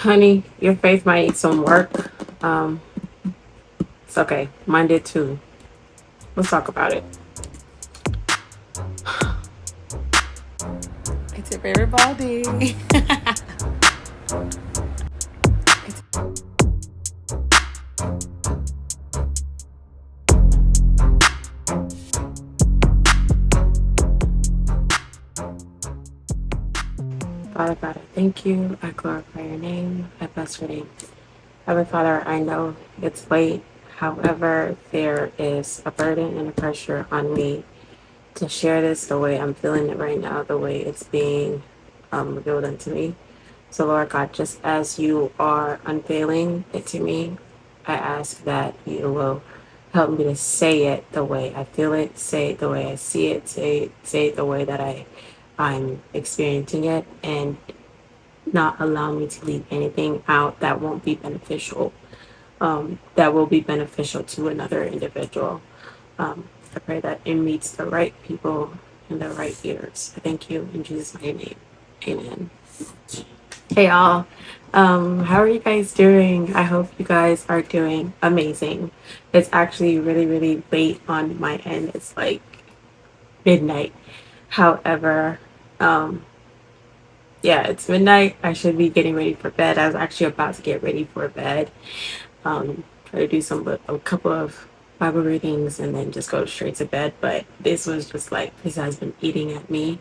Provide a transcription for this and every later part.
Honey, your faith might need some work. Um, it's okay. Mine did too. Let's talk about it. It's your favorite Baldy. Father God, I thank you. I glorify your name. I bless your name. Heavenly Father, I know it's late. However, there is a burden and a pressure on me to share this the way I'm feeling it right now, the way it's being revealed unto me. So, Lord God, just as you are unveiling it to me, I ask that you will help me to say it the way I feel it, say it the way I see it, say it the way that I'm experiencing it, and not allow me to leave anything out that won't be beneficial, that will be beneficial to another individual. I pray that it meets the right people in the right ears. I thank you in Jesus' mighty name. Amen. Hey y'all. How are you guys doing? I hope you guys are doing amazing. It's actually really, really late on my end. It's like midnight. However, um, yeah, it's midnight. I should be getting ready for bed. I was actually about to get ready for bed. Try to do a couple of Bible readings and then just go straight to bed. But this was just like, this has been eating at me,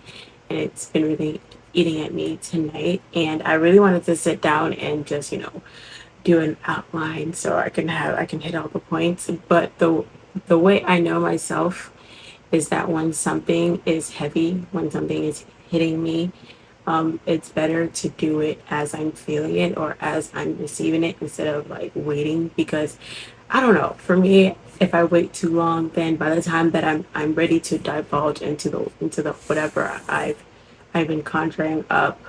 and it's been really eating at me tonight. And I really wanted to sit down and just, do an outline so I can hit all the points. But the way I know myself is that when something is heavy, when something is hitting me, it's better to do it as I'm feeling it or as I'm receiving it instead of like waiting, because I don't know. For me, if I wait too long, then by the time that I'm ready to divulge into the whatever I've been conjuring up,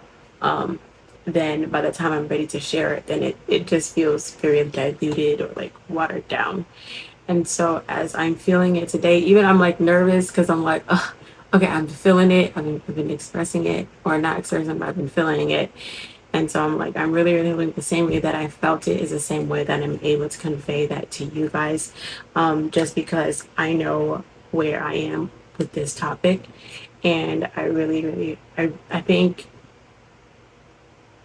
um, then by the time I'm ready to share it, then it just feels very diluted or like watered down. And so as I'm feeling it today, even I'm like nervous because I'm like, ugh, okay, I'm feeling it. I've been expressing it, or not expressing, but I've been feeling it. And so I'm like, I'm really, really like the same way that I felt it is the same way that I'm able to convey that to you guys. Just because I know where I am with this topic. And I really, really, I think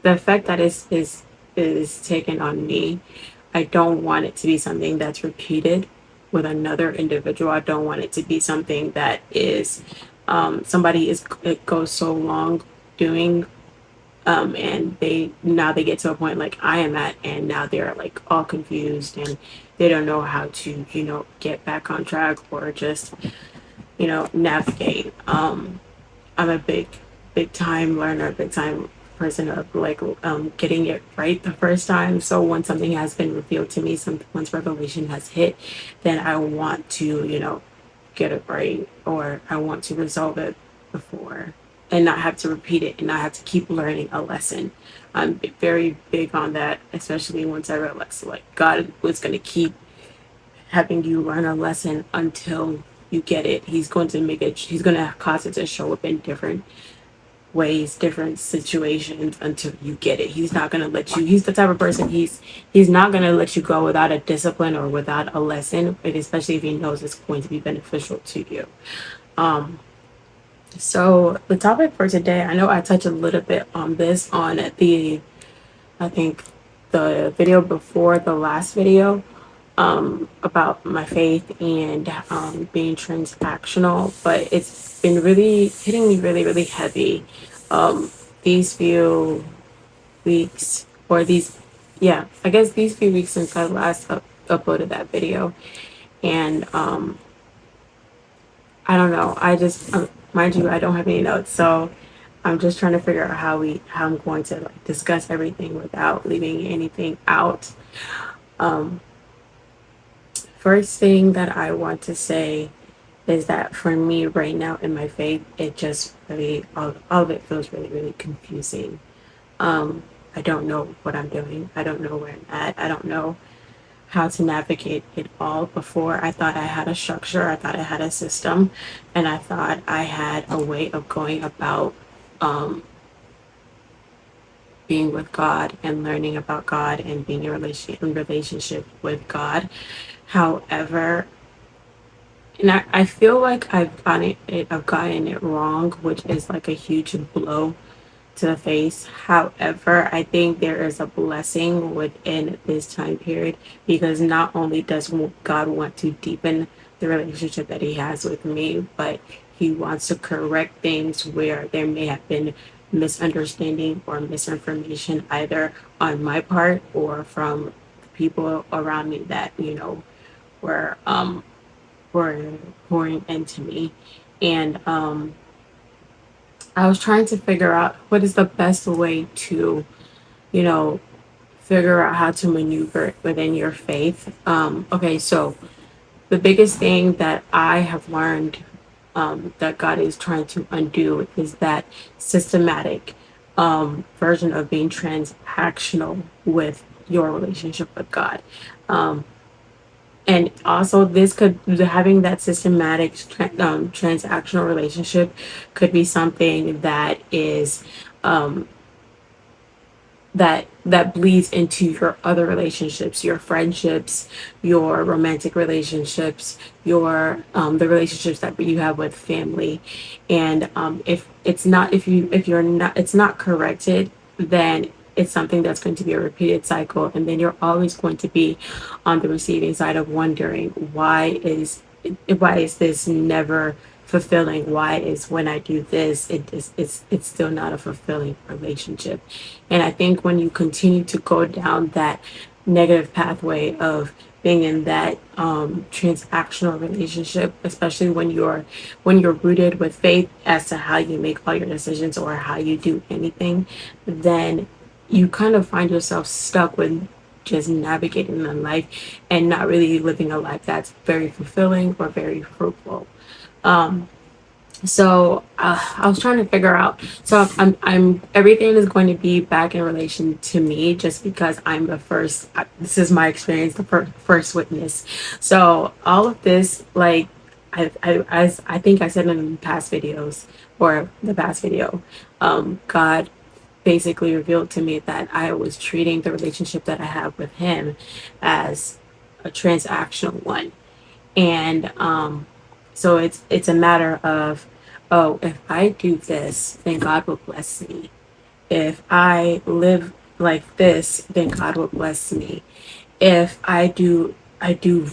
the effect that is taken on me, I don't want it to be something that's repeated with another individual. I don't want it to be something that is somebody is it goes so long doing, and they get to a point like I am at, and now they're like all confused and they don't know how to get back on track or just navigate. I'm a big time learner, big time person of like getting it right the first time. So when something has been revealed to me, once revelation has hit, then I want to get it right, or I want to resolve it before and not have to repeat it and not have to keep learning a lesson. I'm very big on that, especially once I realized like God was going to keep having you learn a lesson until you get it. He's going to cause it to show up in different ways, different situations until you get it. He's not going to let you, he's the type of person, he's not going to let you go without a discipline or without a lesson, and especially if he knows it's going to be beneficial to you. Um, so the topic for today, I know I touched a little bit on this on I think the video before the last video, about my faith and being transactional, but it's been really hitting me really, really heavy these few weeks, or yeah, I guess these few weeks since I last uploaded that video. And I don't know, I just, mind you, I don't have any notes, so I'm just trying to figure out how I'm going to like discuss everything without leaving anything out. Um, First thing that I want to say is that for me right now in my faith, it just really, all of it feels really, really confusing. I don't know what I'm doing. I don't know where I'm at. I don't know how to navigate it all. Before, I thought I had a structure, I thought I had a system, and I thought I had a way of going about being with God and learning about God and being in relationship with God. However, and I feel like I've gotten it wrong, which is like a huge blow to the face. However, I think there is a blessing within this time period because not only does God want to deepen the relationship that He has with me, but He wants to correct things where there may have been misunderstanding or misinformation either on my part or from the people around me that were were pouring into me. And I was trying to figure out what is the best way to, you know, figure out how to maneuver within your faith. Okay, so the biggest thing that I have learned that God is trying to undo is that systematic version of being transactional with your relationship with God. Um, and also, this could having that systematic transactional relationship could be something that is um, that bleeds into your other relationships, your friendships, your romantic relationships, your the relationships that you have with family. And if it's not if you're not it's not corrected, then it's something that's going to be a repeated cycle, and then you're always going to be on the receiving side of wondering why is this never fulfilling? Why is when I do this, it's still not a fulfilling relationship? And I think when you continue to go down that negative pathway of being in that transactional relationship, especially when you're rooted with faith as to how you make all your decisions or how you do anything, then you kind of find yourself stuck with just navigating in life and not really living a life that's very fulfilling or very fruitful. Um, I was trying to figure out. So everything is going to be back in relation to me, just because I'm the first. This is my experience, the first witness. So all of this, like as I think I said in the past videos or the past video, God basically revealed to me that I was treating the relationship that I have with Him as a transactional one. And so it's a matter of, oh, if I do this, then God will bless me. If I live like this, then God will bless me. If I do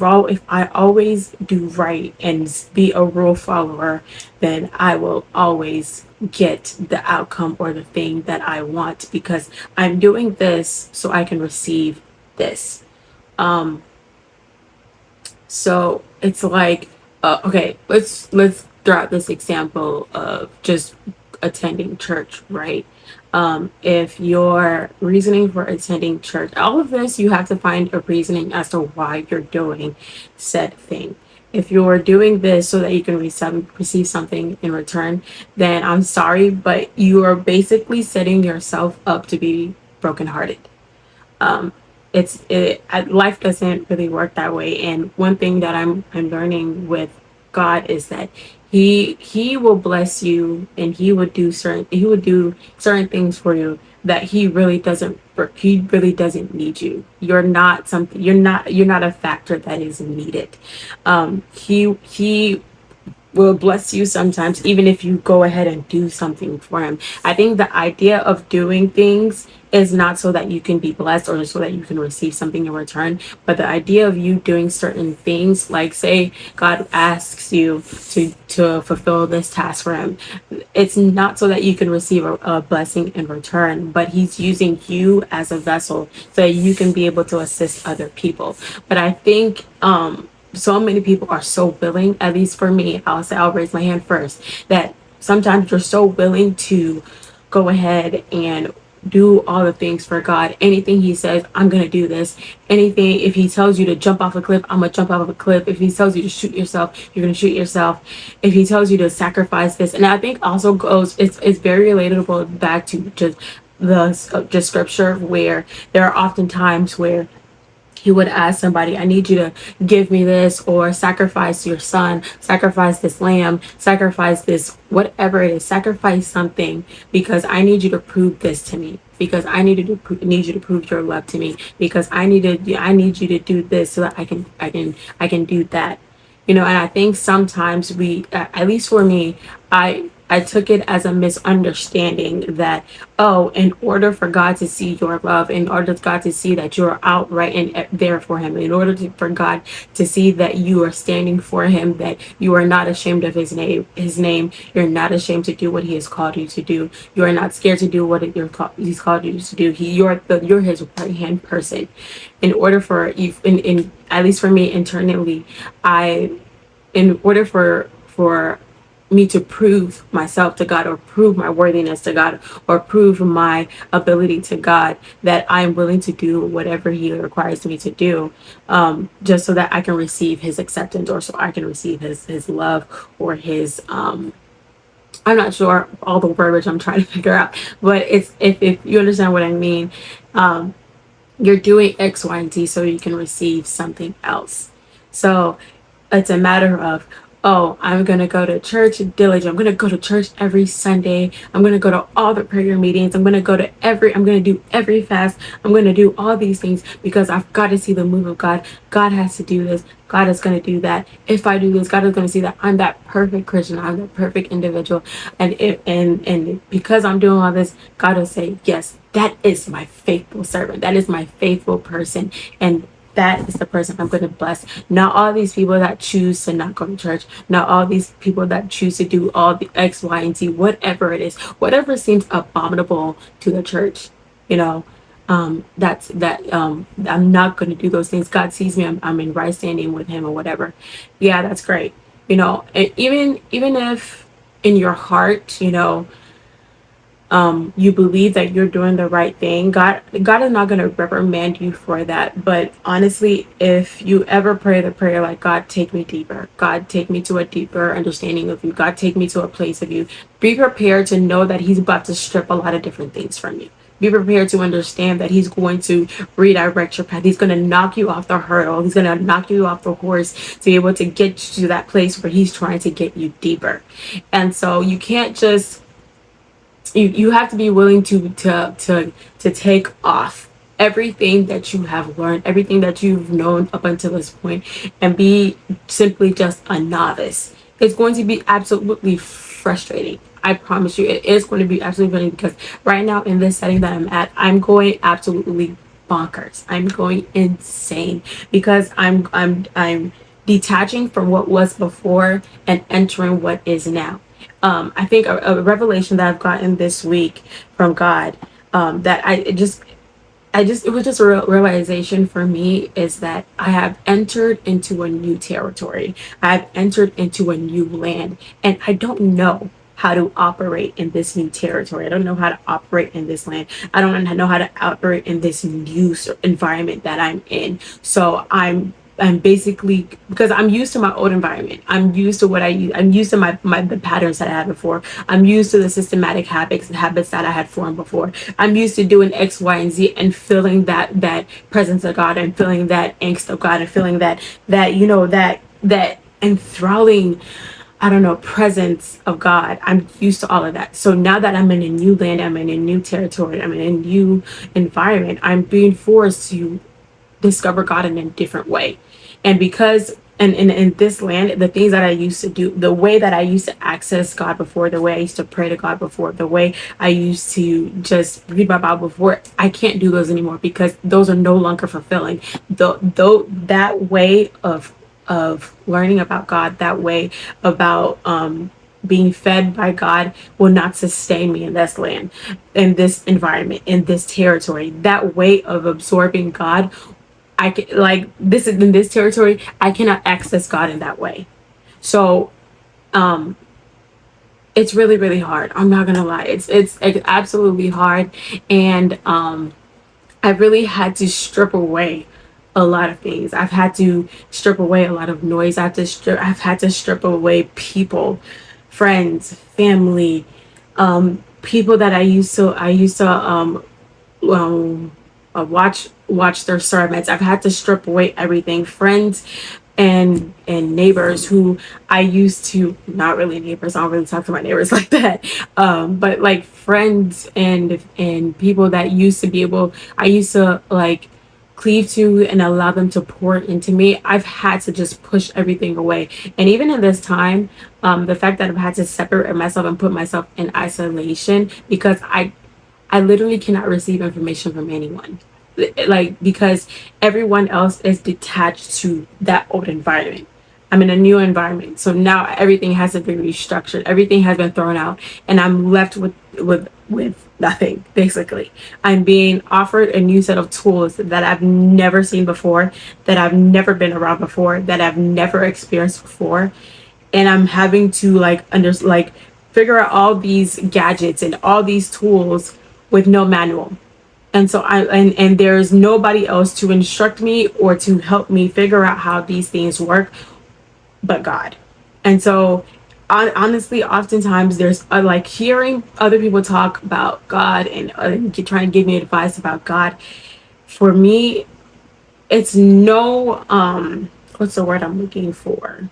wrong, if I always do right and be a rule follower, then I will always get the outcome or the thing that I want because I'm doing this so I can receive this. Um, so it's like, okay, let's throw out this example of just attending church, right? If your reasoning for attending church, all of this, you have to find a reasoning as to why you're doing said thing. If you're doing this so that you can receive something in return, then I'm sorry, but you are basically setting yourself up to be brokenhearted. um life doesn't really work that way. And one thing that I'm learning with God is that he will bless you, and he would do certain things for you that he really doesn't need you. You're not a factor that is needed. He will bless you sometimes, even if you go ahead and do something for Him. I think the idea of doing things is not so that you can be blessed or so that you can receive something in return, but the idea of you doing certain things, like say God asks you to fulfill this task for Him, it's not so that you can receive a blessing in return, but He's using you as a vessel so that you can be able to assist other people. But I think so many people are so willing, at least for me, I'll raise my hand first, that sometimes you're so willing to go ahead and do all the things for God. Anything He says, I'm gonna do this. Anything, if He tells you to jump off a cliff, I'm gonna jump off of a cliff. If He tells you to shoot yourself, you're gonna shoot yourself. If He tells you to sacrifice this, and I think also goes, it's very relatable back to just scripture, where there are often times where He would ask somebody, I need you to give me this, or sacrifice your son, sacrifice this lamb, sacrifice this, whatever it is, sacrifice something because I need you to prove this to me. because need you to prove your love to me, because I need you to do this so that I can do that. And I think sometimes at least for me, I took it as a misunderstanding that, oh, in order for God to see your love, in order for God to see that you're outright and there for Him, in order for God to see that you are standing for Him, that you are not ashamed of His name, you're not ashamed to do what He has called you to do, you are not scared to do what He's called you to do. You're His right hand person. In order for you, in at least for me internally, I in order for me to prove myself to God, or prove my worthiness to God, or prove my ability to God, that I'm willing to do whatever He requires me to do, just so that I can receive His acceptance, or so I can receive His love, or His I'm not sure all the verbiage I'm trying to figure out, but it's if you understand what I mean. um, you're doing X, Y, and Z so you can receive something else. So it's a matter of, oh, I'm going to go to church diligent. I'm going to go to church every Sunday. I'm going to go to all the prayer meetings. I'm going to do every fast. I'm going to do all these things because I've got to see the move of God. God has to do this. God is going to do that. If I do this, God is going to see that I'm that perfect Christian. I'm that perfect individual. And because I'm doing all this, God will say, yes, that is my faithful servant. That is my faithful person. And that is the person I'm going to bless. Not all these people that choose to not go to church. Not all these people that choose to do all the X, Y, and Z, whatever it is, whatever seems abominable to the church, you know, I'm not going to do those things. God sees me. I'm in right standing with Him or whatever. Yeah, that's great. And even if in your heart, you believe that you're doing the right thing, God is not going to reprimand you for that. But honestly, if you ever pray the prayer like, God, take me deeper, God, take me to a deeper understanding of you, God, take me to a place of you, be prepared to know that He's about to strip a lot of different things from you. Be prepared to understand that He's going to redirect your path. He's going to knock you off the hurdle. He's going to knock you off the horse to be able to get you to that place where He's trying to get you deeper. And so you can't just you have to be willing to take off everything that you have learned, everything that you've known up until this point, and be simply just a novice. It's going to be absolutely frustrating. I promise you, it is going to be absolutely frustrating, because right now in this setting that I'm at, I'm going absolutely bonkers. I'm going insane because I'm detaching from what was before and entering what is now. I think a revelation that I've gotten this week from God, that it was just a realization for me, is that I have entered into a new territory. I've entered into a new land, and I don't know how to operate in this new territory. I don't know how to operate in this land. I don't know how to operate in this new environment that I'm in. So I'm basically, because I'm used to my old environment. I'm used to what I use. I'm used to the patterns that I had before. I'm used to the systematic habits that I had formed before. I'm used to doing X, Y, and Z, and feeling that presence of God, and feeling that angst of God, and feeling that enthralling, I don't know, presence of God. I'm used to all of that. So now that I'm in a new land, I'm in a new territory, I'm in a new environment, I'm being forced to discover God in a different way. And because in this land, the things that I used to do, the way that I used to access God before, the way I used to pray to God before, the way I used to just read my Bible before, I can't do those anymore, because those are no longer fulfilling. Though that way of learning about God, that way about being fed by God, will not sustain me in this land, in this environment, in this territory. That way of absorbing God, I can, like, this is in this territory, I cannot access God in that way. So um it's really, really hard. I'm not gonna lie. It's absolutely hard. And I really had to strip away a lot of things. I've had to strip away a lot of noise. I've had to strip away people, friends, family, people that I used to watch their sermons. I've had to strip away everything. Friends, and neighbors who I used to, not really neighbors, I don't really talk to my neighbors like that, but like friends and people that used to be able, I used to like cleave to and allow them to pour into me. I've had to just push everything away. And even in this time, the fact that I've had to separate myself and put myself in isolation because I literally cannot receive information from anyone. Like, because everyone else is detached to that old environment. I'm in a new environment. So now everything has to be restructured. Everything has been thrown out. And I'm left with nothing, basically. I'm being offered a new set of tools that I've never seen before, that I've never been around before, that I've never experienced before. And I'm having to figure out all these gadgets and all these tools with no manual. And so and there's nobody else to instruct me or to help me figure out how these things work but God. And so honestly, oftentimes there's like hearing other people talk about God and trying to give me advice about God. For me, it's no what's the word I'm looking for?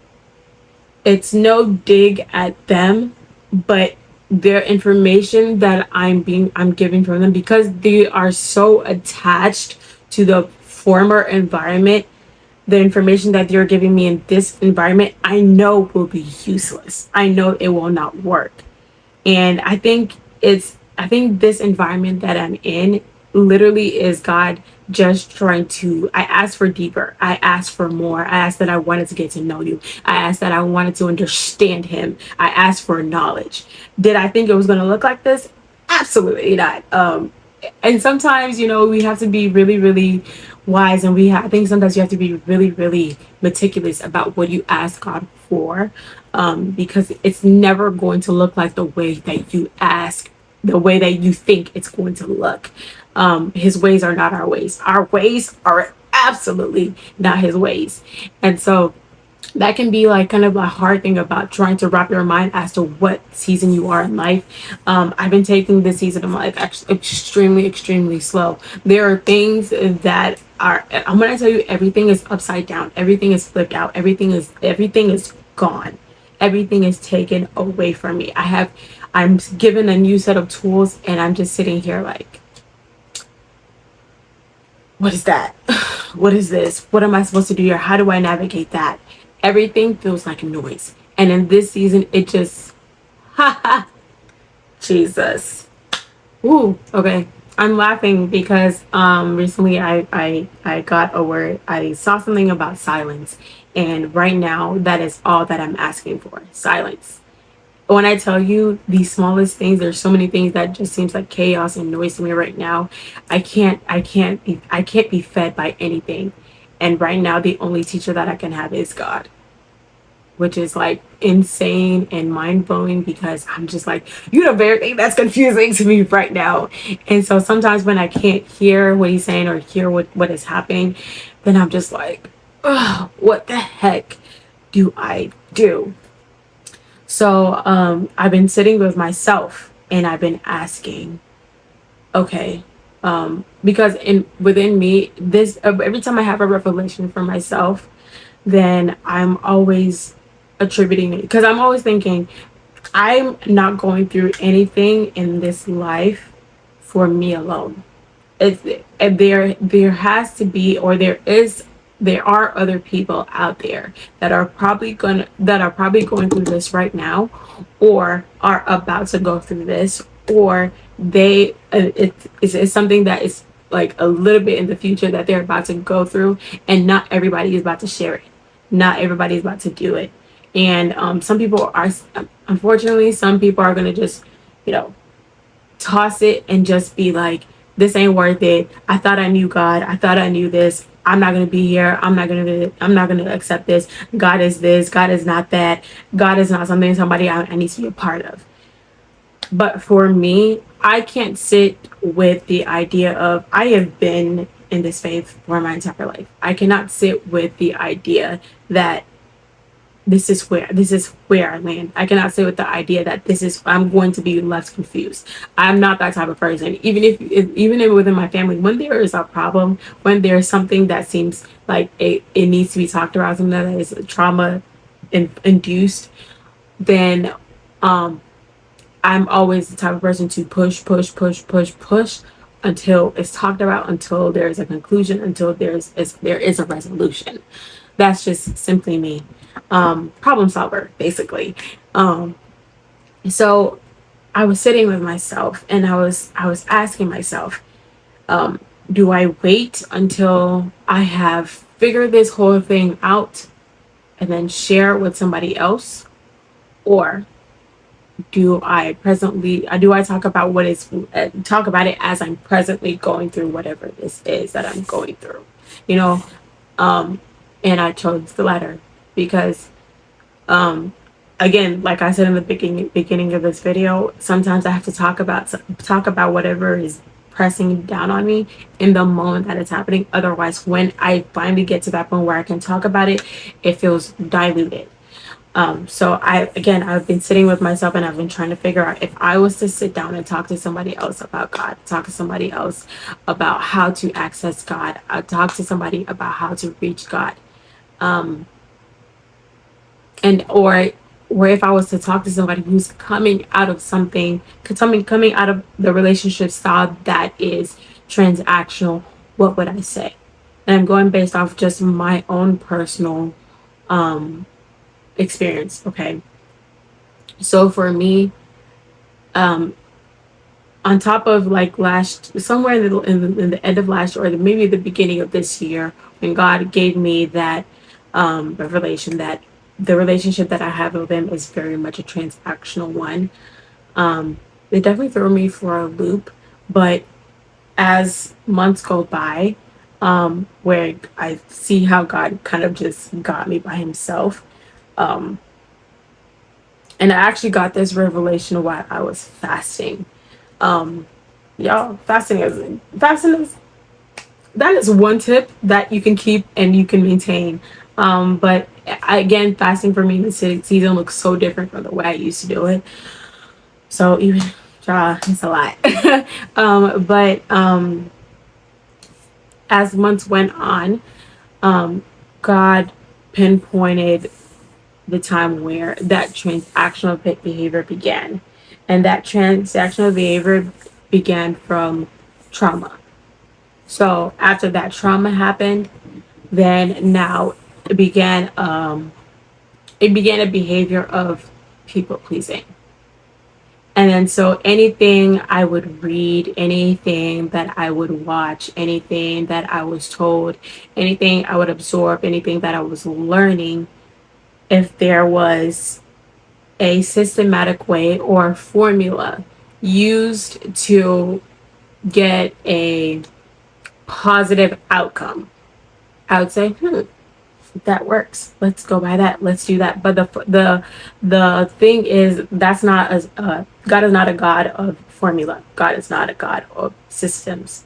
It's no dig at them, but their information that I'm giving from them, because they are so attached to the former environment. The information that they're giving me in this environment, I know will be useless. I know it will not work. And I think this environment that I'm in literally is God just trying to, I asked for deeper. I asked for more. I asked that I wanted to get to know you. I asked that I wanted to understand him. I asked for knowledge. Did I think it was going to look like this? Absolutely not. And sometimes, we have to be really, really wise, and I think sometimes you have to be really, really meticulous about what you ask God for, because it's never going to look like the way that you ask, the way that you think it's going to look. His ways are not our ways. Our ways are absolutely not his ways. And so that can be like kind of a hard thing about trying to wrap your mind as to what season you are in life. I've been taking this season of my life actually extremely, extremely slow. There are things that are, I'm going to tell you, everything is upside down. Everything is flipped out. Everything is gone. Everything is taken away from me. I'm given a new set of tools, and I'm just sitting here like, what is that? What is this? What am I supposed to do here? How do I navigate that? Everything feels like noise. And in this season, it just, ha ha, Jesus. Ooh, okay. I'm laughing because recently I got a word. I saw something about silence. And right now, that is all that I'm asking for. Silence. When I tell you the smallest things, there's so many things that just seems like chaos and noise to me right now. I can't be fed by anything. And right now, the only teacher that I can have is God, which is like insane and mind blowing, because I'm just like, the very thing that's confusing to me right now. And so sometimes when I can't hear what he's saying or hear what is happening, then I'm just like, oh, what the heck do I do? So I've been sitting with myself and I've been asking, okay, because within me, this every time I have a revelation for myself, then I'm always attributing it, because I'm always thinking I'm not going through anything in this life for me alone. There has to be, or there are other people out there that are probably going through this right now, or are about to go through this, or it's something that is like a little bit in the future that they're about to go through, and not everybody is about to share it. Not everybody is about to do it. And some people are, unfortunately, some people are going to just, you know, toss it and just be like, this ain't worth it. I thought I knew God. I thought I knew this. I'm not going to be here. I'm not going to accept this. God is this. God is not that. God is not somebody I need to be a part of. But for me, I can't sit with the idea of, I have been in this faith for my entire life. I cannot sit with the idea that this is where I land. I cannot say with the idea that this is I'm going to be left confused. I'm not that type of person. Even if within my family, when there is a problem, when there's something that seems like it needs to be talked about, something that is trauma induced, then um I'm always the type of person to push, push, push, push, push until it's talked about, until there's a conclusion, until there is a resolution. That's just simply me. Problem solver, basically. Um, so I was sitting with myself and I was asking myself, um, do I wait until I have figured this whole thing out and then share it with somebody else? Or do I talk about talk about it as I'm presently going through whatever this is that I'm going through, you know? Um, and I chose the latter because, um, again, like I said in the beginning of this video, sometimes I have to talk about whatever is pressing down on me in the moment that it's happening. Otherwise, when I finally get to that point where I can talk about it, it feels diluted. So I've been sitting with myself and I've been trying to figure out if I was to sit down and talk to somebody else about God, talk to somebody else about how to access God, talk to somebody about how to reach God, um, and or if I was to talk to somebody who's coming out of something, coming out of the relationship style that is transactional, what would I say? And I'm going based off just my own personal um, experience. Okay. So for me, um, on top of like last somewhere in the end of last year or maybe the beginning of this year, when God gave me that revelation that the relationship that I have with Him is very much a transactional one. It definitely threw me for a loop, but as months go by, where I see how God kind of just got me by Himself. Um, and I actually got this revelation while I was fasting. Um, y'all, fasting is that is one tip that you can keep and you can maintain. But again, fasting for me this season looks so different from the way I used to do it. So even, it's a lot. But as months went on, um, God pinpointed the time where that transactional behavior began. And that transactional behavior began from trauma. So after that trauma happened, then now it began a behavior of people pleasing. And then so anything I would read, anything that I would watch, anything that I was told, anything I would absorb, anything that I was learning, if there was a systematic way or formula used to get a positive outcome, I would say, that works. Let's go by that. Let's do that. But the thing is, that's not as God is not a God of formula. God is not a God of systems,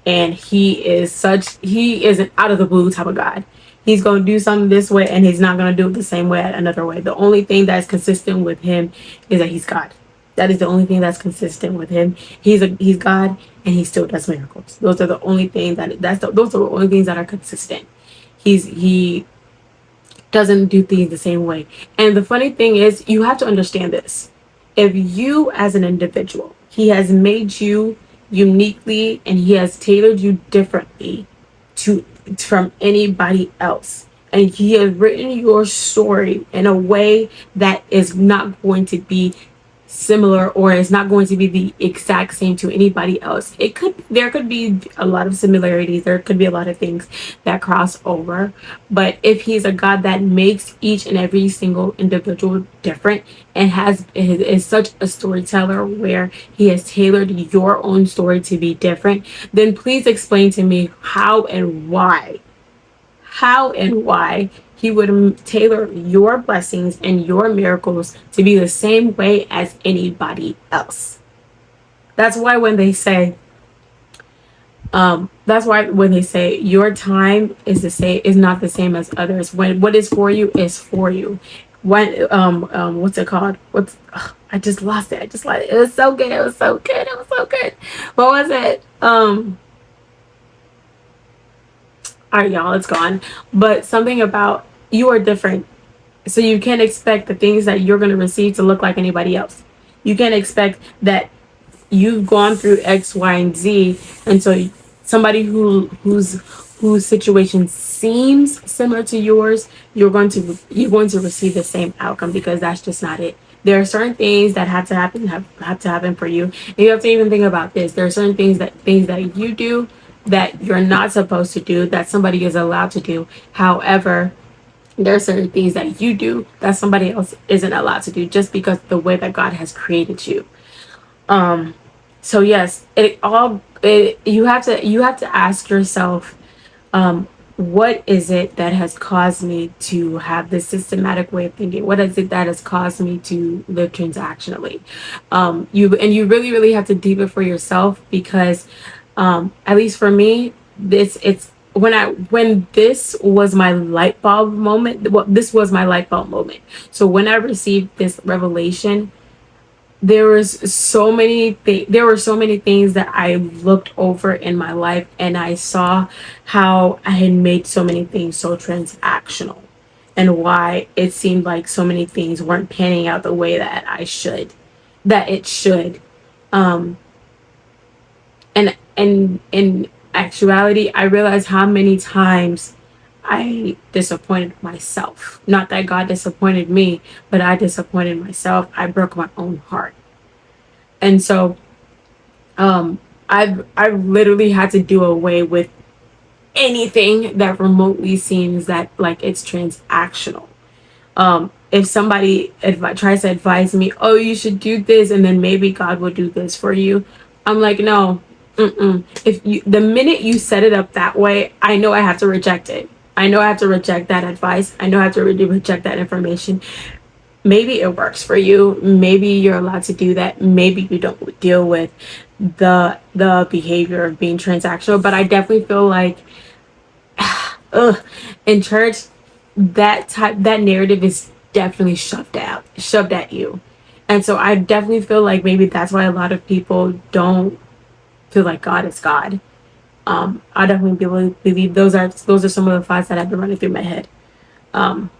and he is an out of the blue type of God. He's going to do something this way, and he's not going to do it the same way another way. The only thing that's consistent with him is that he's God. That is the only thing that's consistent with him. He's God, and he still does miracles. Those are the only things those are the only things that are consistent. He doesn't do things the same way. And the funny thing is, you have to understand this. If you, as an individual, he has made you uniquely and he has tailored you differently to from anybody else. And he has written your story in a way that is not going to be similar or is not going to be the exact same to anybody else. There could be a lot of similarities, there could be a lot of things that cross over, but if he's a God that makes each and every single individual different and is such a storyteller where he has tailored your own story to be different, then please explain to me how and why he would tailor your blessings and your miracles to be the same way as anybody else. That's why when they say That's why when they say your time is not the same as others. When what is for you is for you. When what's it called? I just lost it. I just lost it. It was so good. It was so good. It was so good. What was it? All right, y'all, it's gone. But something about you are different, so you can't expect the things that you're going to receive to look like anybody else. You can't expect that you've gone through X, Y, and Z, and so somebody whose situation seems similar to yours, you're going to receive the same outcome, because that's just not it. There are certain things that have to happen for you, and you have to even think about this. There are certain things that you do that you're not supposed to do, that somebody is allowed to do. However, there are certain things that you do that somebody else isn't allowed to do, just because the way that God has created you. um so yes, you have to ask yourself, what is it that has caused me to have this systematic way of thinking? What is it that has caused me to live transactionally? You really, really have to deep it for yourself, because at least for me, it's when this was my light bulb moment. Well, this was my light bulb moment. So when I received this revelation, there were so many things that I looked over in my life, and I saw how I had made so many things so transactional, and why it seemed like so many things weren't panning out the way that it should. um and in actuality, I realized how many times I disappointed myself. Not that God disappointed me, but I disappointed myself. I broke my own heart. And so I've literally had to do away with anything that remotely seems that like it's transactional. If somebody tries to advise me, oh, you should do this, and then maybe God will do this for you, I'm like, no. If you the minute you set it up that way, I know I have to reject it. I know I have to reject that advice. I know I have to reject that information. Maybe it works for you. Maybe you're allowed to do that. Maybe you don't deal with the behavior of being transactional. But I definitely feel like, ugh, in church, that narrative is definitely shoved at you. And so I definitely feel like maybe that's why a lot of people don't feel like God is God. I definitely believe those are some of the thoughts that have been running through my head. Um,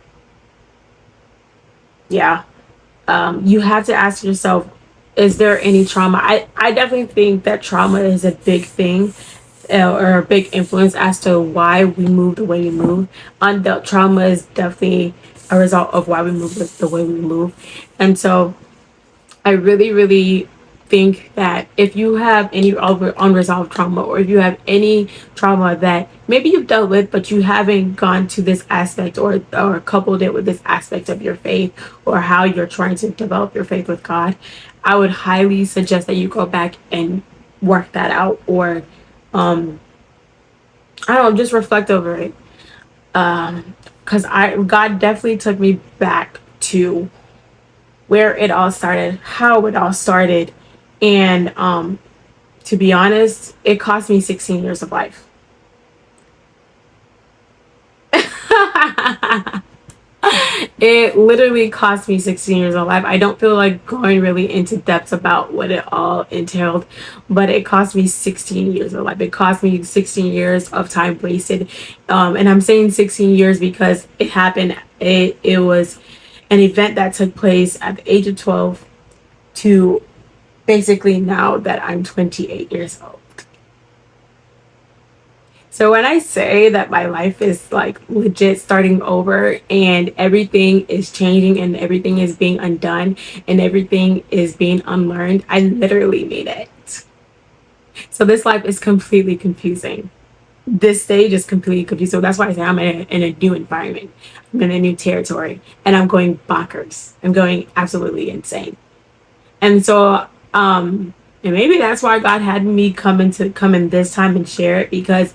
yeah. You have to ask yourself, is there any trauma? I definitely think that trauma is a big thing, or a big influence as to why we move the way we move. Undealt trauma is definitely a result of why we move the way we move. And so I really, really think that if you have any unresolved trauma, or if you have any trauma that maybe you've dealt with, but you haven't gone to this aspect, or coupled it with this aspect of your faith, or how you're trying to develop your faith with God, I would highly suggest that you go back and work that out, or I don't know, just reflect over it. Because God definitely took me back to where it all started, how it all started. And to be honest, it cost me 16 years of life. It literally cost me 16 years of life. I don't feel like going really into depth about what it all entailed, but it cost me 16 years of life. It cost me 16 years of time wasted. And I'm saying 16 years because it happened. It was an event that took place at the age of 12 to basically now that I'm 28 years old. So when I say that my life is like legit starting over, and everything is changing, and everything is being undone, and everything is being unlearned, I literally mean it. So this life is completely confusing. This stage is completely confusing. So that's why I say I'm in a new environment. I'm in a new territory, and I'm going bonkers. I'm going absolutely insane. And so, and maybe that's why God had me come in this time and share it, because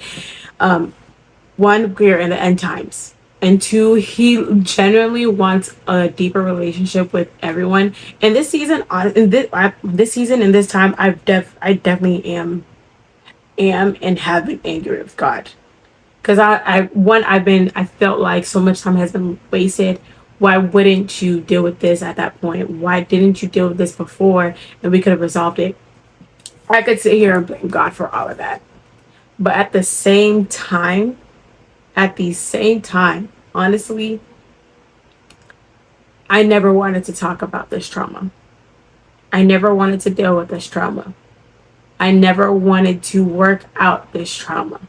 one, we're in the end times, and two, He generally wants a deeper relationship with everyone. And this season, in this season, in this time, I definitely am. am and have been angry with God. Because I felt like so much time has been wasted. Why wouldn't you deal with this at that point? Why didn't you deal with this before and we could have resolved it? I could sit here and blame God for all of that. But at the same time, honestly, I never wanted to talk about this trauma. I never wanted to deal with this trauma. I never wanted to work out this trauma.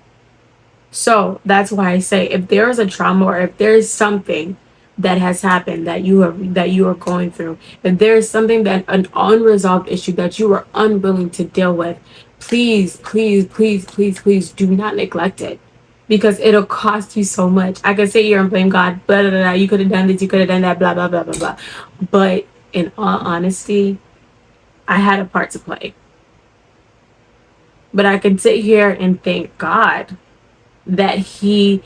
So that's why I say if there is a trauma or if there is something that has happened that you are going through, if there is something that an unresolved issue that you are unwilling to deal with, please, please, please, please, please do not neglect it. Because it'll cost you so much. I could sit here and blame God, blah, blah, blah, blah. You could have done this, you could have done that, blah, blah, blah, blah, blah. But in all honesty, I had a part to play. But I can sit here and thank God that he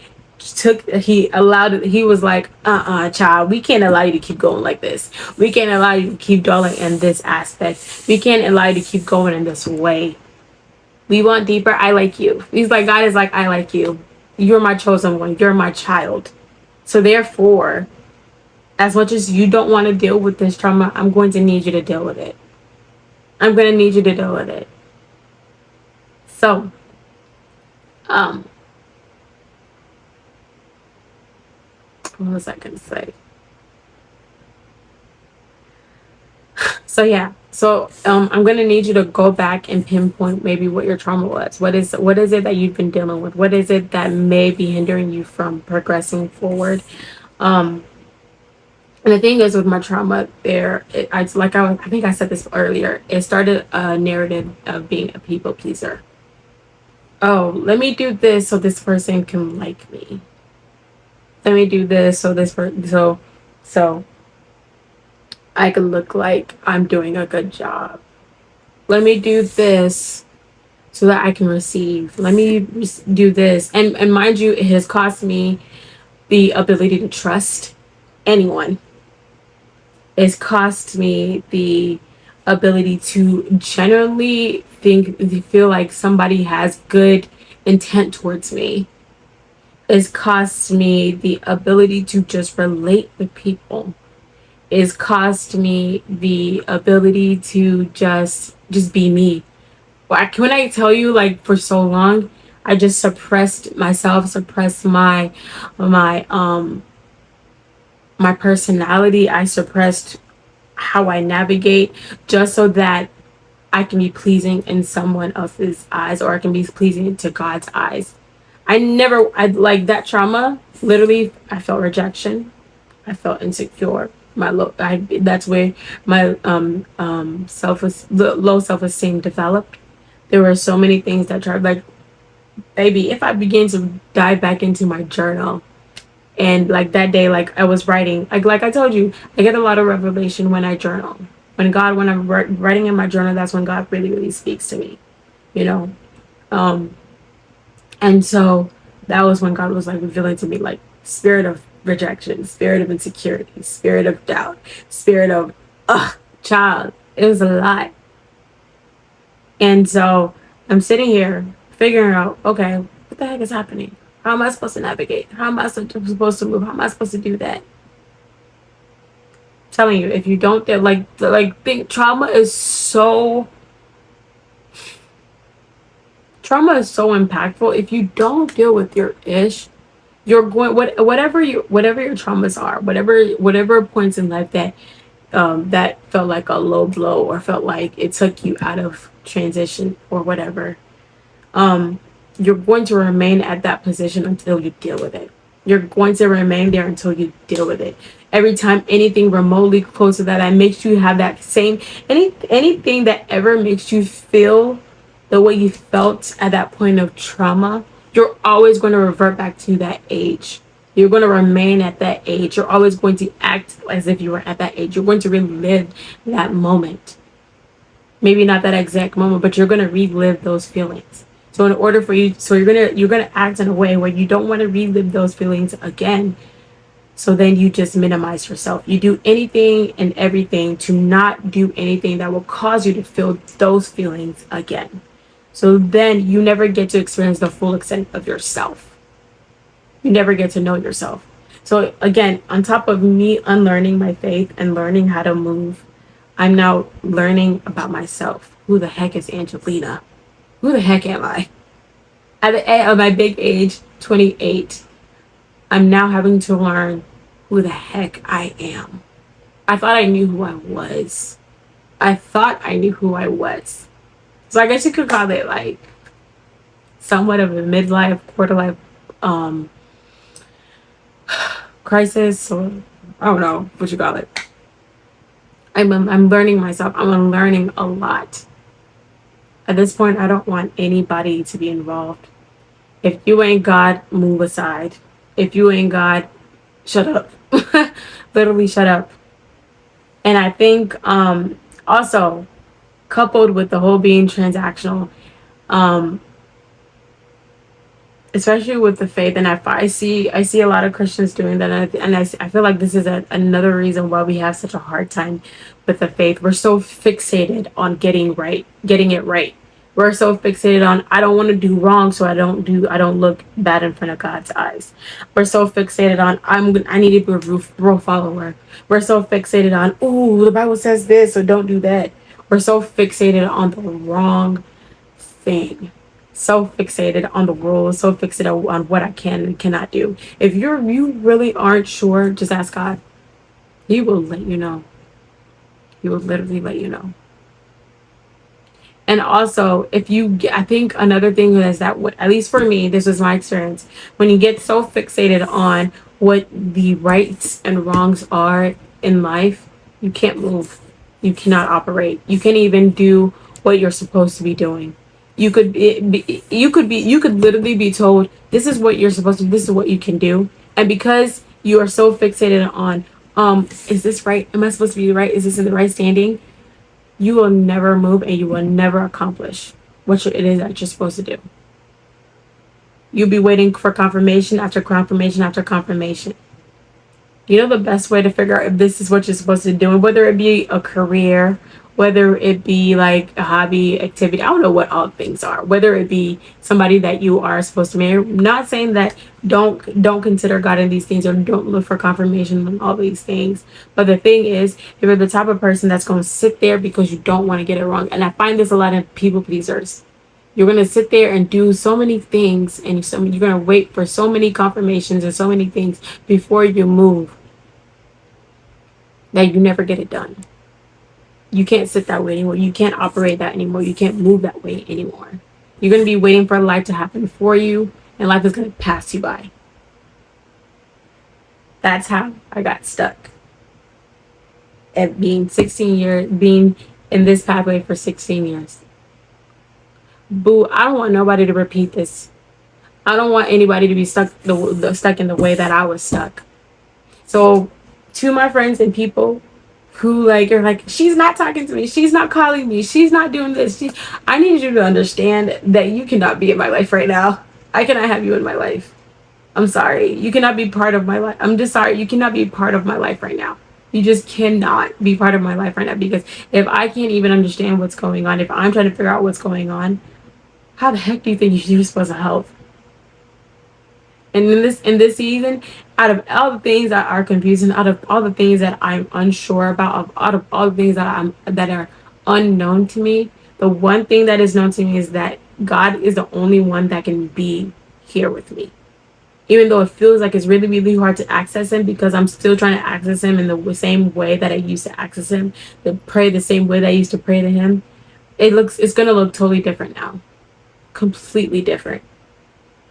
allowed it. He was like, child, we can't allow you to keep going like this. We can't allow you to keep dwelling in this aspect. We can't allow you to keep going in this way. We want deeper. I like you. He's like, God is like, I like you. You're my chosen one. You're my child. So therefore, as much as you don't want to deal with this trauma, I'm going to need you to deal with it. I'm going to need you to deal with it. So, what was I going to say? So yeah, I'm gonna need you to go back and pinpoint maybe what your trauma was. What is it that you've been dealing with? What is it that may be hindering you from progressing forward? Um, and the thing is with my trauma, I think I said this earlier. It started a narrative of being a people pleaser. Oh, let me do this so this person can like me. Let me do this so this person so I can look like I'm doing a good job. Let me do this so that I can receive. Let me do this. And mind you, it has cost me the ability to trust anyone. It's cost me the ability to generally feel like somebody has good intent towards me. It's cost me the ability to just relate with people. It's cost me the ability to just be me. When I tell you, like, for so long, I just suppressed myself, suppressed my my personality. I suppressed how I navigate just so that I can be pleasing in someone else's eyes, or I can be pleasing to God's eyes. I like that trauma. Literally, I felt rejection. I felt insecure. That's where my low self-esteem developed. There were so many things that tried, like, baby, if I begin to dive back into my journal, and like that day, like I was writing, like I told you, I get a lot of revelation when I journal. When I'm writing in my journal, that's when God really, really speaks to me, you know. Um, and so that was when God was like revealing to me, like, spirit of rejection, spirit of insecurity, spirit of doubt, spirit of, child. It was a lot. And so I'm sitting here figuring out, okay, what the heck is happening? How am I supposed to navigate? How am I supposed to move? How am I supposed to do that? I'm telling you, if you don't, think trauma is so impactful. If you don't deal with your ish, you're going whatever your traumas are, whatever points in life that felt like a low blow or felt like it took you out of transition or whatever, you're going to remain at that position until you deal with it. You're going to remain there until you deal with it. Every time anything remotely close to that makes you have that same anything that ever makes you feel the way you felt at that point of trauma, you're always going to revert back to that age. You're going to remain at that age. You're always going to act as if you were at that age. You're going to relive that moment. Maybe not that exact moment, but you're going to relive those feelings. So in order for you, so you're gonna act in a way where you don't want to relive those feelings again. So then you just minimize yourself. You do anything and everything to not do anything that will cause you to feel those feelings again. So then you never get to experience the full extent of yourself. You never get to know yourself. So again, on top of me unlearning my faith and learning how to move, I'm now learning about myself. Who the heck is Angelina? Who the heck am I? At the end of my big age, 28, I'm now having to learn who the heck I am. I thought I knew who I was. I thought I knew who I was. So I guess you could call it like somewhat of a midlife, quarter life um, crisis, or I don't know what you call it. I'm learning myself. I'm learning a lot. At this point, I don't want anybody to be involved. If you ain't God, move aside. If you ain't God, shut up. Literally shut up. And I think also coupled with the whole being transactional, um, especially with the faith, and I see a lot of Christians doing that, and I feel like this is another reason why we have such a hard time with the faith. We're so fixated on getting it right. We're so fixated on I don't want to do wrong, so I don't look bad in front of God's eyes. We're so fixated on I need to be a rule follower. We're so fixated on the Bible says this, so don't do that. We're so fixated on the wrong thing, so fixated on the rules, so fixated on what I can and cannot do. If you really aren't sure, just ask God. He will let you know. He will literally let you know. And also, if you get, I think another thing is that, at least for me, this was my experience. When you get so fixated on what the rights and wrongs are in life, you can't move. You cannot operate. You can't even do what you're supposed to be doing. You could literally be told, this is what you're supposed to do, this is what you can do. And because you are so fixated on, is this right? Am I supposed to be right? Is this in the right standing? You will never move and you will never accomplish what it is that you're supposed to do. You'll be waiting for confirmation after confirmation after confirmation. You know the best way to figure out if this is what you're supposed to do, and whether it be a career, whether it be like a hobby, activity, I don't know what all things are, whether it be somebody that you are supposed to marry. I'm not saying that don't consider God in these things or don't look for confirmation on all these things. But the thing is, if you're the type of person that's going to sit there because you don't want to get it wrong, and I find this a lot in people pleasers. You're going to sit there and do so many things, and you're going to wait for so many confirmations and so many things before you move that you never get it done. You can't sit that way anymore. You can't operate that anymore. You can't move that way anymore. You're going to be waiting for life to happen for you, and life is going to pass you by. That's how I got stuck at being 16 years, being in this pathway for 16 years. Boo, I don't want nobody to repeat this. I don't want anybody to be stuck stuck in the way that I was stuck. So, to my friends and people who are like, she's not talking to me, she's not calling me, she's not doing this. I need you to understand that you cannot be in my life right now. I cannot have you in my life. I'm sorry. You cannot be part of my life. I'm just sorry. You cannot be part of my life right now. You just cannot be part of my life right now, because if I can't even understand what's going on, if I'm trying to figure out what's going on, how the heck do you think you're supposed to help? And in this season, out of all the things that are confusing, out of all the things that I'm unsure about, out of all the things that are unknown to me, the one thing that is known to me is that God is the only one that can be here with me. Even though it feels like it's really, really hard to access him, because I'm still trying to access him in the same way that I used to access him, to pray the same way that I used to pray to him. It's gonna look totally different now. Completely different.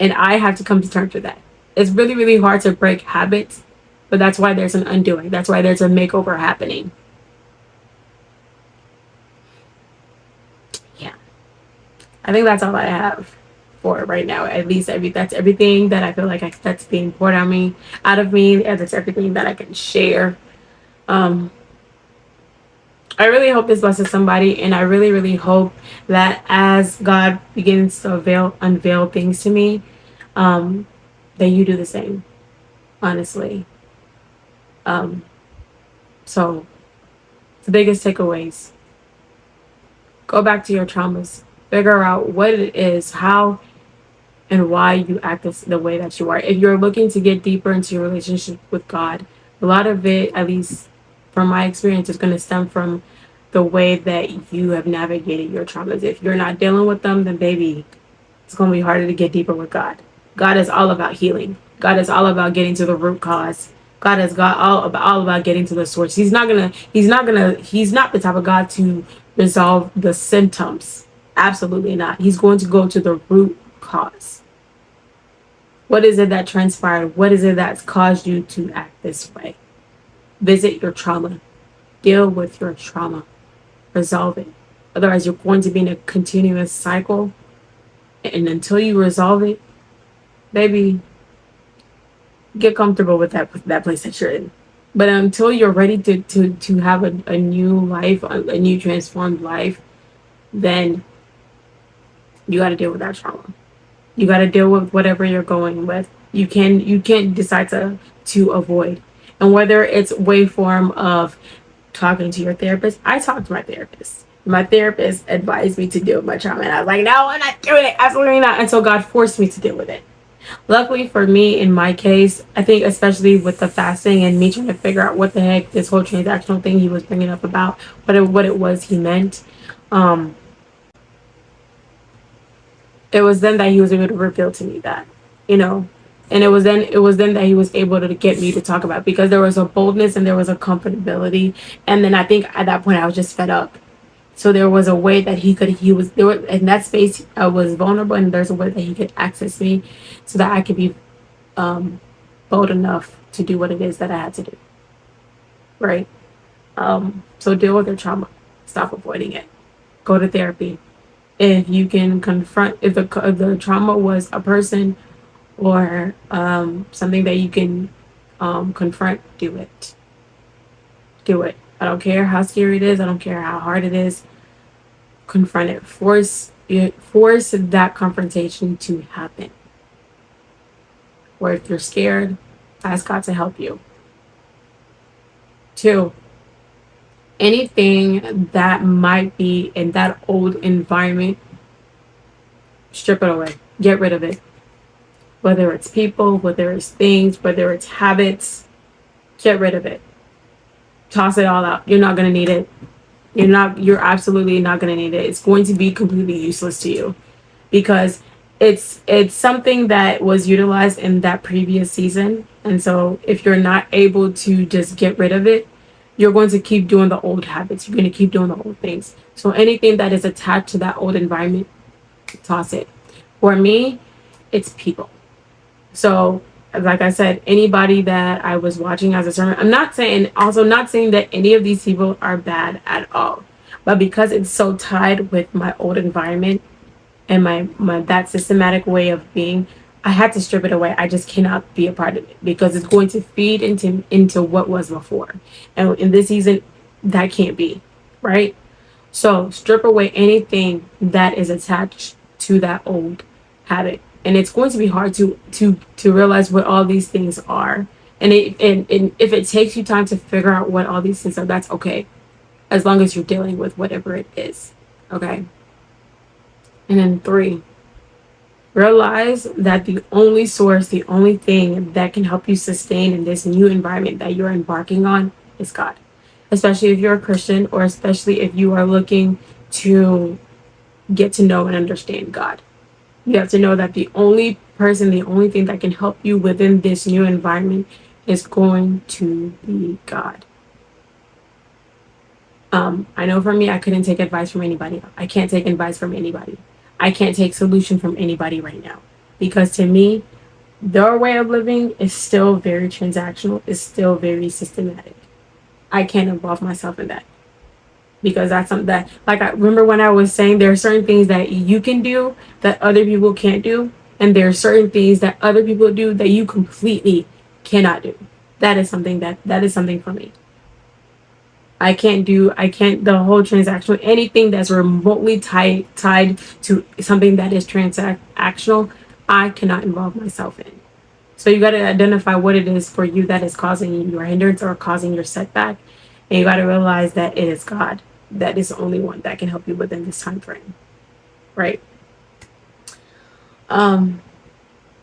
And I have to come to terms with that. It's really, really hard to break habits, but that's why there's an undoing. That's why there's a makeover happening. Yeah. I think that's all I have for right now. At least that's everything that I feel like that's being poured out of me. And that's everything that I can share. I really hope this blesses somebody, and I really, really hope that as God begins to unveil things to me, that you do the same, honestly. So the biggest takeaways: go back to your traumas. Figure out what it is, how and why you act the way that you are. If you're looking to get deeper into your relationship with God, a lot of it, at least from my experience, is going to stem from the way that you have navigated your traumas. If you're not dealing with them, then baby, it's going to be harder to get deeper with God. God is all about healing. God is all about getting to the root cause. God is God all about getting to the source. He's not the type of God to resolve the symptoms. Absolutely not. He's going to go to the root cause. What is it that transpired? What is it that's caused you to act this way? Visit your trauma. Deal with your trauma. Resolve it. Otherwise, you're going to be in a continuous cycle. And until you resolve it, baby, get comfortable with that place that you're in. But until you're ready to have a new life, a new transformed life, then you got to deal with that trauma. You got to deal with whatever you're going with. You can't decide to avoid. And whether it's way form of talking to your therapist, I talked to my therapist. My therapist advised me to deal with my trauma, and I was like, no, I'm not doing it. Absolutely not. Until God forced me to deal with it. Luckily for me, in my case, I think especially with the fasting and me trying to figure out what the heck this whole transactional thing he was bringing up about, what it was he meant, um, it was then that he was able to reveal to me that, you know, and it was then that he was able to get me to talk about it, because there was a boldness and there was a comfortability, and then I think at that point I was just fed up. So there was a way that he was there in that space. I was vulnerable, and there's a way that he could access me, so that I could be um, bold enough to do what it is that I had to do. Right. So deal with your trauma. Stop avoiding it. Go to therapy. If you can confront, if the trauma was a person or something that you can confront, do it. Do it. I don't care how scary it is. I don't care how hard it is. Confront it. Force that confrontation to happen. Or if you're scared, ask God to help you. Two, anything that might be in that old environment, strip it away. Get rid of it. Whether it's people, whether it's things, whether it's habits, get rid of it. Toss it all out. You're not going to need it. You're absolutely not going to need it. It's going to be completely useless to you, because it's something that was utilized in that previous season. And so if you're not able to just get rid of it, you're going to keep doing the old habits. You're going to keep doing the old things. So anything that is attached to that old environment, toss it. For me, it's people. So like I said, anybody that I was watching as a sermon, not saying that any of these people are bad at all, but because it's so tied with my old environment and my that systematic way of being, I had to strip it away. I just cannot be a part of it, because it's going to feed into what was before. And in this season, that can't be, right? So strip away anything that is attached to that old habit. And it's going to be hard to realize what all these things are. And if it takes you time to figure out what all these things are, that's okay. As long as you're dealing with whatever it is. Okay. And then three, realize that the only source, the only thing that can help you sustain in this new environment that you're embarking on is God. Especially if you're a Christian, or especially if you are looking to get to know and understand God. You have to know that the only person, the only thing that can help you within this new environment is going to be God. I know for me, I couldn't take advice from anybody. I can't take advice from anybody. I can't take solution from anybody right now, because to me, their way of living is still very transactional. Is still very systematic. I can't involve myself in that, because that's something that, like, I remember when I was saying there are certain things that you can do that other people can't do, and there are certain things that other people do that you completely cannot do. That is something for me. I can't the whole transactional, anything that's remotely tied to something that is transactional, I cannot involve myself in. So you got to identify what it is for you that is causing your hindrance or causing your setback, and you got to realize that it is God that is the only one that can help you within this time frame. right? Um,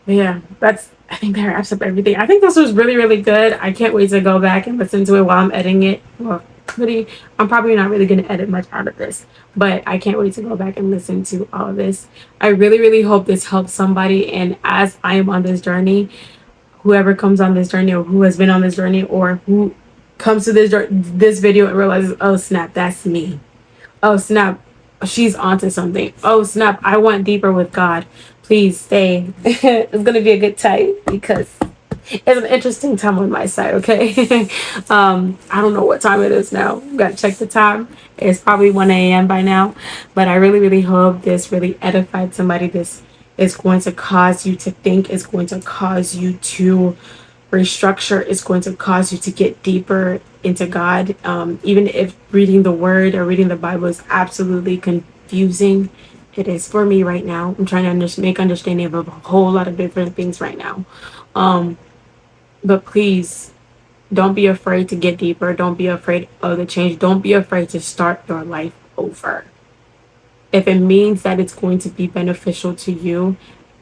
yeah, that's. I think that wraps up everything. I think this was really, really good. I can't wait to go back and listen to it while I'm editing it. Well, pretty. I'm probably not really going to edit much out of this, but I can't wait to go back and listen to all of this. I really, really hope this helps somebody. And as I am on this journey, whoever comes on this journey, or who has been on this journey, or who comes to this video and realizes, oh snap, that's me. Oh snap, she's onto something. Oh snap, I want deeper with God. Please stay. It's gonna be a good time because it's an interesting time on my side. Okay. I don't know what time it is now. Gotta check the time. It's probably 1 a.m. by now. But I really, really hope this really edified somebody. This is going to cause you to think. It's going to cause you to restructure. It's going to cause you to get deeper into God. Even if reading the Word or reading the Bible is absolutely confusing, it is for me right now. I'm trying to make understanding of a whole lot of different things right now. But please don't be afraid to get deeper. Don't be afraid of the change. Don't be afraid to start your life over. If it means that it's going to be beneficial to you,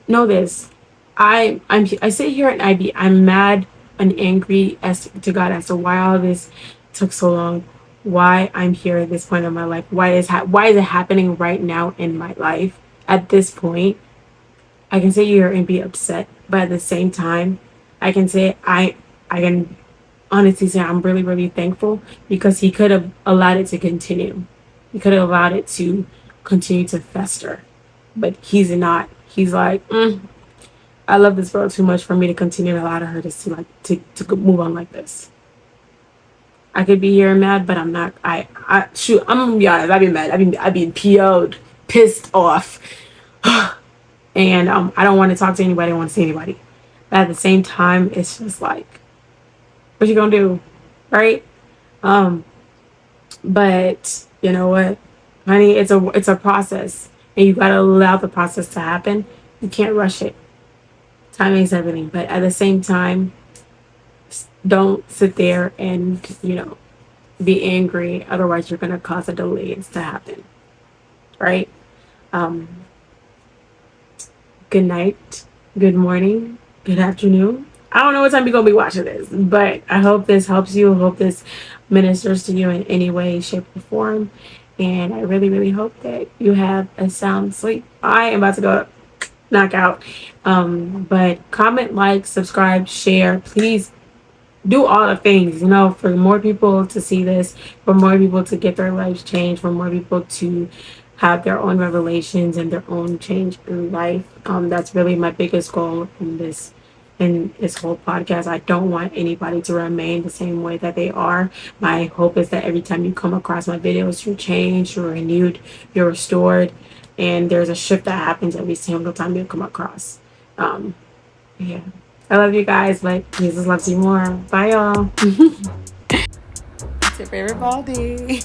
know this. I sit here and I'm mad and angry as to God as to why all this took so long. Why I'm here at this point in my life. Why is it happening right now in my life at this point? I can sit here and be upset, but at the same time, I can say I can honestly say I'm really, really thankful because he could have allowed it to continue. He could have allowed it to continue to fester. But he's not. He's like, I love this girl too much for me to continue to allow her to move on like this. I could be here mad, but I'm not. I shoot. I'm gonna be honest. I'd be mad. I'd be PO'd, pissed off, and I don't want to talk to anybody. I don't want to see anybody. But at the same time, it's just like, what you gonna do, right? Um, but you know what, honey, it's a process, and you gotta allow the process to happen. You can't rush it. Timing is everything, but at the same time, don't sit there and be angry. Otherwise, you're gonna cause a delay to happen, right? Um, Good night, good morning, good afternoon. I don't know what time you're gonna be watching this, but I hope this helps you. I hope this ministers to you in any way, shape, or form. And I really, really hope that you have a sound sleep. I am about to go knock out. But comment, like, subscribe, share. Please do all the things, for more people to see this, for more people to get their lives changed, for more people to have their own revelations and their own change in life. That's really my biggest goal in this whole podcast. I don't want anybody to remain the same way that they are. My hope is that every time you come across my videos, you're changed, you're renewed, you're restored, and there's a shift that happens every single time you come across. Yeah. I love you guys, but Jesus loves you more. Bye, y'all. It's your favorite Baldy.